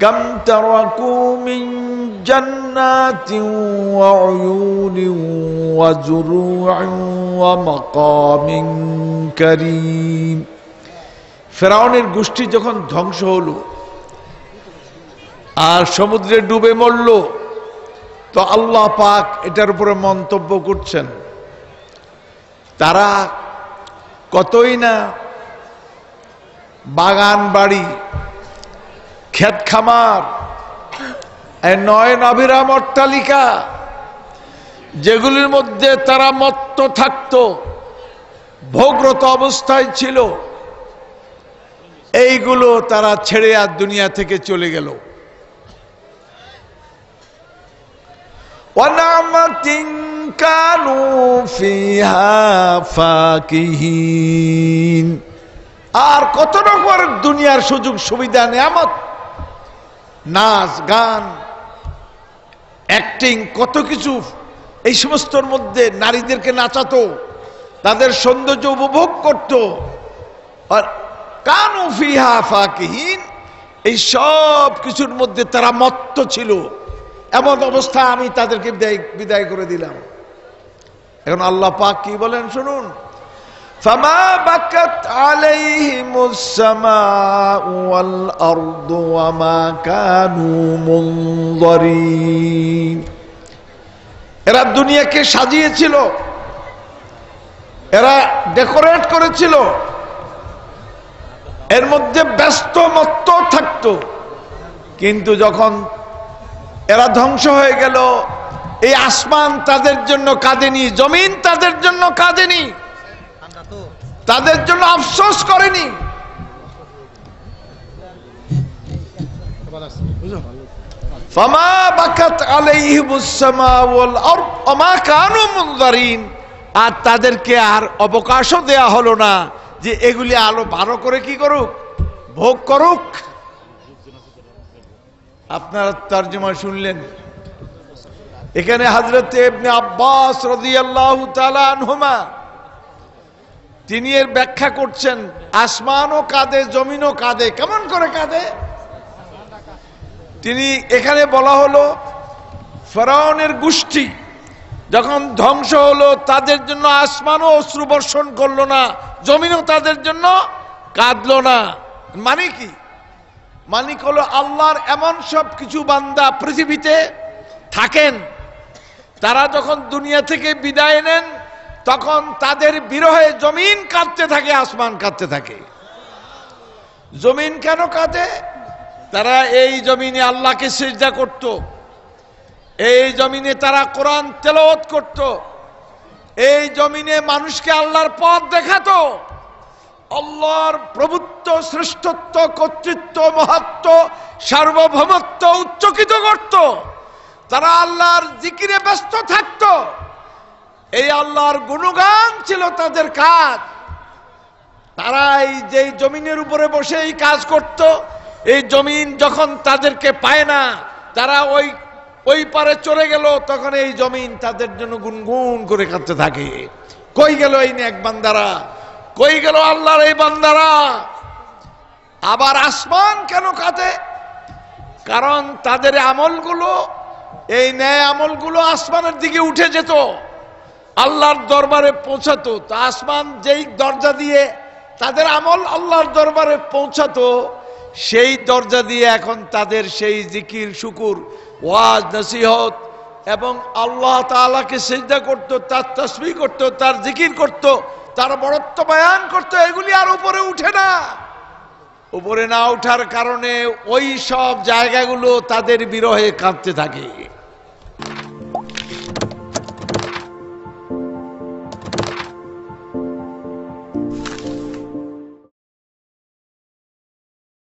কাম তারাকু মিন জান্নাতিন ওয়া উয়ুনিন ওয়া জুরু'in ওয়া মাকামিন কারীম। ফেরাউনের গোষ্ঠী যখন ধ্বংস হলো আর সমুদ্রে ডুবে মরল, তো আল্লাহ পাক এটার উপরে মন্তব্য করছেন, তারা কতই না বাগান বাড়ি, ক্ষেত খামার, নয়ন অভিরাম অট্টালিকা, যেগুলির মধ্যে তারা মত্ত থাকত, ভোগরত অবস্থায় ছিল, এইগুলো তারা ছেড়ে আর দুনিয়া থেকে চলে গেল। ওয়ানামাতিন কানু ফিহা ফাকিহিন। আর কত রকমের দুনিয়ার সুযোগ সুবিধা, নিয়ামত, নাচ গান, অ্যাক্টিং, কত কিছু, এই সমস্তর মধ্যে নারীদেরকে নাচাতো, তাদের সৌন্দর্য উপভোগ করত। আর কানু ফিহা ফাকিহিন, এই সব কিছুর মধ্যে তারা মত্ত ছিল। এমন অবস্থা আমি তাদেরকে বিদায় করে দিলাম। এখন আল্লাহ পাক কি বলেন শুনুন, ফামা বাকাত আলাইহিমুস সামাউ ওয়াল আরদু ওয়া মা কানু মুনযারিন। এরা দুনিয়াকে সাজিয়েছিল, এরা ডেকোরেট করেছিল, এর মধ্যে ব্যস্ত মত্ত থাকতো, কিন্তু যখন এরা ধ্বংস হয়ে গেল, এই আসমান তাদের জন্য কাঁদেনি, জমিন তাদের জন্য কাঁদেনি, তাদের জন্য আফসোস করেনি। ফামা বাকাত আলাইহিমুস সামাউ ওয়াল আরদ ওয়া মা কানু মুনযারিন। আর তাদেরকে আর অবকাশও দেয়া হলো না যে এগুলি আলো ভালো করে কি করুক, ভোগ করুক। আপনারা তরজমা শুনলেন, এখানে হযরত ইবনে আব্বাস রাদিয়াল্লাহু তাআলা আনহুমা তিনি এর ব্যাখ্যা করছেন, আসমানও কাঁদে, জমিনও কাঁদে। কেমন করে কাঁদে? তিনি এখানে বলা হলো, ফেরাউনের গোষ্ঠী যখন ধ্বংস হলো, তাদের জন্য আসমানও অশ্রু বর্ষণ করলো না, জমিনও তাদের জন্য কাঁদলো না। মানে কি? মানে হলো আল্লাহর এমন সব কিছু বান্দা পৃথিবীতে থাকেন, তারা যখন দুনিয়া থেকে বিদায় নেন, তখন তাদের বিরহে জমিন কাঁদতে থাকে, আসমান কাঁদতে থাকে। জমিন কেন কাঁদে? তারা এই জমিনে আল্লাহকে সিজদা করত, এই জমিনে তারা কোরআন তেলাওয়াত করত, এই জমিনে মানুষকে আল্লাহর পথ দেখাতো, আল্লাহর প্রভুত্ব, শ্রেষ্ঠত্ব, কর্তৃত্ব, মহত্ব, সার্বভৌমত্ব উচ্চকিত করত। তারা আল্লাহর জিকিরে ব্যস্ত থাকত, এই আল্লাহর গুণগান ছিল তাদের কাজ। তারা এই যে জমিনের উপরে বসে এই কাজ করত, এই জমিন যখন তাদেরকে পায় না, তারা ওই পারে চলে গেল, তখন এই জমিন তাদের জন্য গুনগুন করে কাঁদতে থাকে। কই গেল এই নেক বান্দারা, কই গেল আল্লাহর এই বান্দারা? আবার আসমান কেন কাঁদে? কারণ তাদের আমলগুলো, এই ন্যায় আমলগুলো আসমানের দিকে উঠে যেত, আল্লাহর দরবারে পৌঁছাতো। তা আসমান যেই দরজা দিয়ে তাদের আমল আল্লাহর দরবারে পৌঁছাতো, সেই দরজা দিয়ে এখন তাদের সেই জিকির, শুকুর, ওয়াজ, নসিহত এবং আল্লাহ তাআলাকে সিজদা করত, তার তাসবিহ করত, তার জিকির করত, তার বড়ত্ব বয়ান করত, এগুলি আর উপরে উঠে না। উপরে না ওঠার কারণে ওই সব জায়গাগুলো তাদের বিরহে কাঁদতে থাকে।